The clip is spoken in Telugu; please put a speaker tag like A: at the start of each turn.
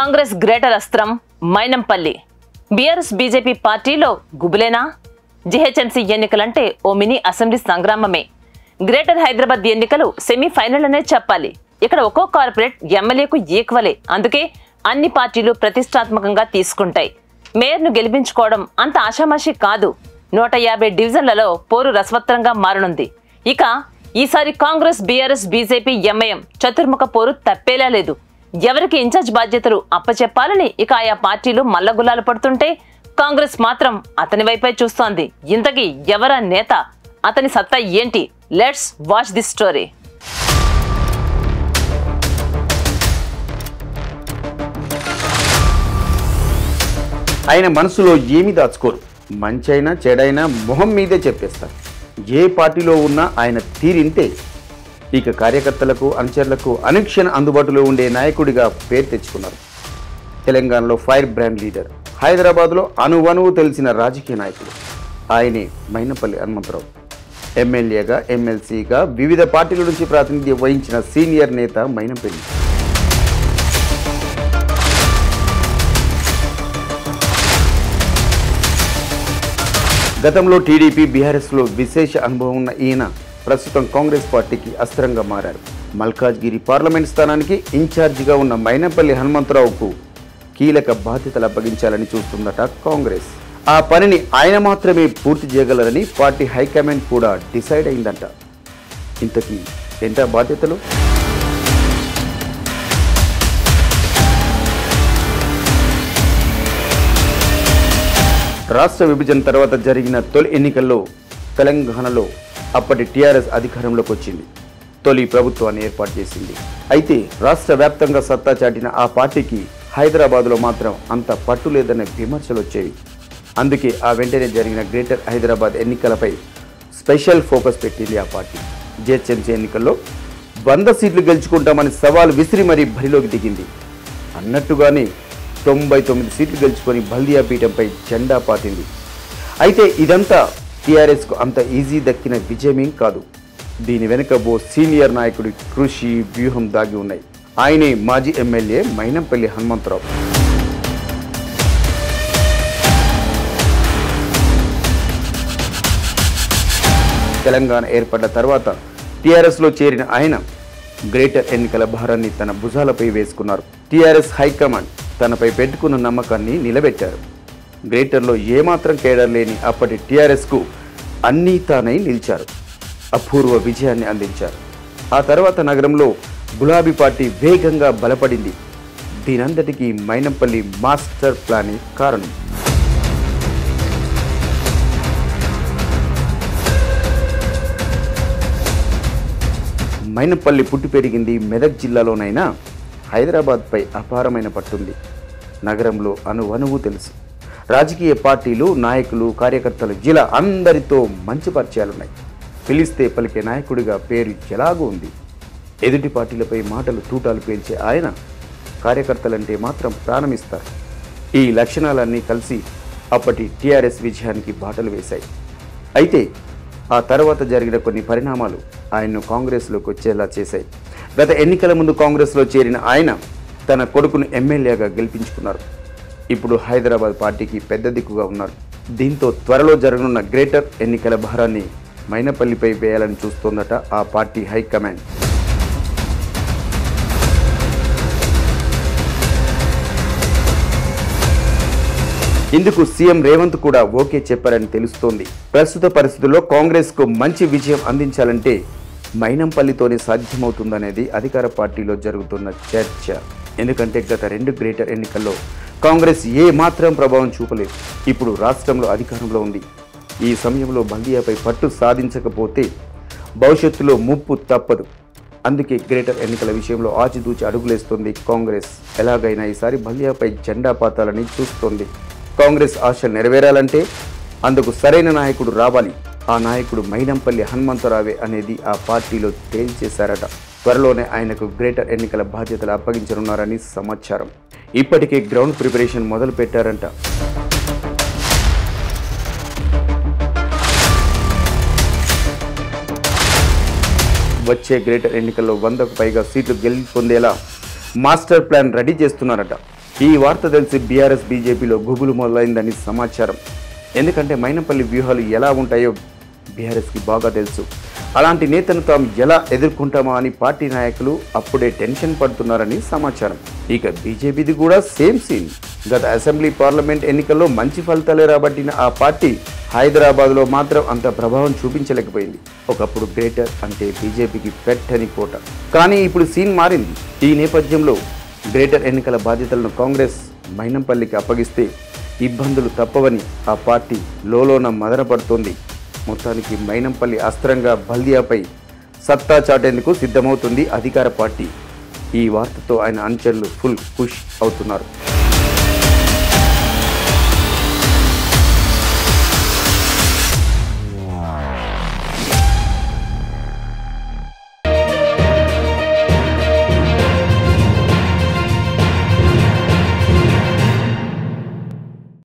A: కాంగ్రెస్ గ్రేటర్ అస్త్రం మైనంపల్లి. బీఆర్ఎస్ బీజేపీ పార్టీలో గుబులేనా? జీహెచ్ఎంసీ ఎన్నికలంటే ఓ మినీ అసెంబ్లీ సంగ్రామమే. గ్రేటర్ హైదరాబాద్ ఎన్నికలు సెమీఫైనల్ అనే చెప్పాలి. ఇక్కడ ఒక్కో కార్పొరేట్ ఎమ్మెల్యేకు ఈక్వలే. అందుకే అన్ని పార్టీలు ప్రతిష్టాత్మకంగా తీసుకుంటాయి. మేయర్ను గెలిపించుకోవడం అంత ఆషామాషి కాదు. 150 డివిజన్లలో పోరు రసవత్తరంగా మారనుంది. ఇక ఈసారి కాంగ్రెస్, బీఆర్ఎస్, బీజేపీ, ఎంఐఎం చతుర్ముఖ పోరు తప్పేలా లేదు. ఎవరికి ఇన్ఛార్జ్ బాధ్యతలు అప్పచెప్పాలని ఇక ఆయా పార్టీలు మల్లగుల్లాలు పడుతుంటే కాంగ్రెస్ మాత్రం అతని వైపే చూస్తోంది. ఇంతకీ ఎవరా నేత? అతని సత్తా ఏంటి? Let's watch this story.
B: ఆయన మనసులో ఏమీ దాచుకోరు. మంచైనా చెడైనా మొహం మీదే చెప్పేస్తారు. ఏ పార్టీలో ఉన్నా ఆయన తీరింతే. ఇక కార్యకర్తలకు, అనుచరులకు అనుక్షణ అందుబాటులో ఉండే నాయకుడిగా పేరు తెచ్చుకున్నారు. తెలంగాణలో ఫైర్ బ్రాండ్ లీడర్, హైదరాబాద్లో అణువణువు తెలిసిన రాజకీయ నాయకుడు ఆయనే మైనంపల్లి హనుమంతరావు. ఎమ్మెల్యేగా, ఎమ్మెల్సీగా వివిధ పార్టీల నుంచి ప్రాతినిధ్యం వహించిన సీనియర్ నేత మైనంపల్లి. గతంలో టీడీపీ, బీఆర్ఎస్లో విశేష అనుభవం ఉన్న ఈయన ప్రస్తుతం కాంగ్రెస్ పార్టీకి అస్త్రంగా మారారు. మల్కాజ్గిరి పార్లమెంట్ స్థానానికి ఇన్ఛార్జిగా ఉన్న మైనంపల్లి హనుమంతరావుకు కీలక బాధ్యతలు అప్పగించాలని చూస్తుందట కాంగ్రెస్. ఆ పనిని ఆయన మాత్రమే పూర్తి చేయగలరని పార్టీ హైకమాండ్ కూడా డిసైడ్ అయిందంట. ఇంతకీ ఏంటా బాధ్యతలు? రాష్ట్ర విభజన తర్వాత జరిగిన తొలి ఎన్నికల్లో తెలంగాణలో అప్పటి టీఆర్ఎస్ అధికారంలోకి వచ్చింది. తొలి ప్రభుత్వాన్ని ఏర్పాటు చేసింది. అయితే రాష్ట్ర వ్యాప్తంగా సత్తా చాటిన ఆ పార్టీకి హైదరాబాద్లో మాత్రం అంత పట్టు లేదనే విమర్శలు వచ్చేవి. అందుకే ఆ వెంటనే జరిగిన గ్రేటర్ హైదరాబాద్ ఎన్నికలపై స్పెషల్ ఫోకస్ పెట్టింది ఆ పార్టీ. జీహెచ్ఎంసీ ఎన్నికల్లో 100 సీట్లు గెలుచుకుంటామని సవాల్ విసిరి మరీ బరిలోకి దిగింది. అన్నట్టుగానే 99 సీట్లు గెలుచుకొని బల్దియా పీఠంపై జెండా పాతింది. అయితే ఇదంతా టీఆర్ఎస్కు అంత ఈజీ దక్కిన విజయమేం కాదు. దీని వెనుక ఓ సీనియర్ నాయకుడి కృషి, వ్యూహం దాగి ఉన్నాయి. ఆయనే మాజీ ఎమ్మెల్యే మైనంపల్లి హనుమంతరావు. తెలంగాణ ఏర్పడ్డ తర్వాత టీఆర్ఎస్లో చేరిన ఆయన గ్రేటర్ ఎన్నికల భారాన్ని తన భుజాలపై వేసుకున్నారు. టీఆర్ఎస్ హైకమాండ్ తనపై పెట్టుకున్న నమ్మకాన్ని నిలబెట్టారు. గ్రేటర్లో ఏమాత్రం కేడర్ లేని అప్పటి టీఆర్ఎస్కు అన్నీ తానై నిలిచారు. అపూర్వ విజయాన్ని అందించారు. ఆ తర్వాత నగరంలో గులాబీ పార్టీ వేగంగా బలపడింది. దీనంతటికీ మైనంపల్లి మాస్టర్ ప్లానే కారణం. మైనంపల్లి పుట్టి పెరిగింది మెదక్ జిల్లాలోనైనా హైదరాబాద్పై అపారమైన పట్టుంది. నగరంలో అణువణువు తెలుసు. రాజకీయ పార్టీలు, నాయకులు, కార్యకర్తలు జిల్లా అందరితో మంచి పరిచయాలున్నాయి. పిలిస్తే పలికే నాయకుడిగా పేరు ఎలాగూ ఉంది. ఎదుటి పార్టీలపై మాటలు తూటాలు పేల్చే ఆయన కార్యకర్తలంటే మాత్రం ప్రాణమిస్తారు. ఈ లక్షణాలన్నీ కలిసి అప్పటి టీఆర్ఎస్ విజయానికి బాటలు వేశాయి. అయితే ఆ తర్వాత జరిగిన కొన్ని పరిణామాలు ఆయన్ను కాంగ్రెస్లోకి వచ్చేలా చేశాయి. గత ఎన్నికల ముందు కాంగ్రెస్లో చేరిన ఆయన తన కొడుకును ఎమ్మెల్యేగా గెలిపించుకున్నారు. ఇప్పుడు హైదరాబాద్ పార్టీకి పెద్ద దిక్కుగా ఉన్నారు. దీంతో త్వరలో జరగనున్న గ్రేటర్ ఎన్నికల భారాన్ని మైనంపల్లిపై వేయాలని చూస్తోందట ఆ పార్టీ హైకమాండ్. ఇందుకు సీఎం రేవంత్ కూడా ఓకే చెప్పారని తెలుస్తోంది. ప్రస్తుత పరిస్థితుల్లో కాంగ్రెస్కు మంచి విజయం అందించాలంటే మైనంపల్లితోనే సాధ్యమవుతుందనేది అధికార పార్టీలో జరుగుతున్న చర్చ. ఎందుకంటే గత 2 గ్రేటర్ ఎన్నికల్లో కాంగ్రెస్ ఏ మాత్రం ప్రభావం చూపలేదు. ఇప్పుడు రాష్ట్రంలో అధికారంలో ఉంది. ఈ సమయంలో బల్దియాపై పట్టు సాధించకపోతే భవిష్యత్తులో ముప్పు తప్పదు. అందుకే గ్రేటర్ ఎన్నికల విషయంలో ఆచితూచి అడుగులేస్తోంది కాంగ్రెస్. ఎలాగైనా ఈసారి బల్దియాపై జెండా పాతాలని చూస్తోంది. కాంగ్రెస్ ఆశలు నెరవేరాలంటే అందుకు సరైన నాయకుడు రావాలి. ఆ నాయకుడు మైనంపల్లి హనుమంతరావే అనేది ఆ పార్టీలో తేల్చేశారట. త్వరలోనే ఆయనకు గ్రేటర్ ఎన్నికల బాధ్యతలు అప్పగించనున్నారని సమాచారం. ఇప్పటికే గ్రౌండ్ ప్రిపరేషన్ మొదలు పెట్టారంట. వచ్చే గ్రేటర్ ఎన్నికల్లో 100కు పైగా సీట్లు గెలుపొందేలా మాస్టర్ ప్లాన్ రెడీ చేస్తున్నారట. ఈ వార్త తెలిసి బీఆర్ఎస్ బీజేపీలో గుబులు మొదలైందని సమాచారం. ఎందుకంటే మైనంపల్లి వ్యూహాలు ఎలా ఉంటాయో బీఆర్ఎస్కి బాగా తెలుసు. అలాంటి నేతను తాము ఎలా ఎదుర్కొంటామా అని పార్టీ నాయకులు అప్పుడే టెన్షన్ పడుతున్నారని సమాచారం. ఇక బీజేపీది కూడా సేమ్ సీన్. గత అసెంబ్లీ పార్లమెంట్ ఎన్నికల్లో మంచి ఫలితాలే రాబట్టిన ఆ పార్టీ హైదరాబాద్లో మాత్రం అంత ప్రభావం చూపించలేకపోయింది. ఒకప్పుడు గ్రేటర్ అంటే బీజేపీకి పెట్టని కోట. కానీ ఇప్పుడు సీన్ మారింది. ఈ నేపథ్యంలో గ్రేటర్ ఎన్నికల బాధ్యతలను కాంగ్రెస్ మైనంపల్లికి అప్పగిస్తే ఇబ్బందులు తప్పవని ఆ పార్టీ లోలోన మదనపడుతోంది. మొత్తానికి మైనంపల్లి అస్త్రంగా బల్దియాపై సత్తా చాటేందుకు సిద్ధమవుతుంది అధికార పార్టీ. ఈ వార్తతో ఆయన అనుచరులు ఫుల్ ఖుష్ అవుతున్నారు.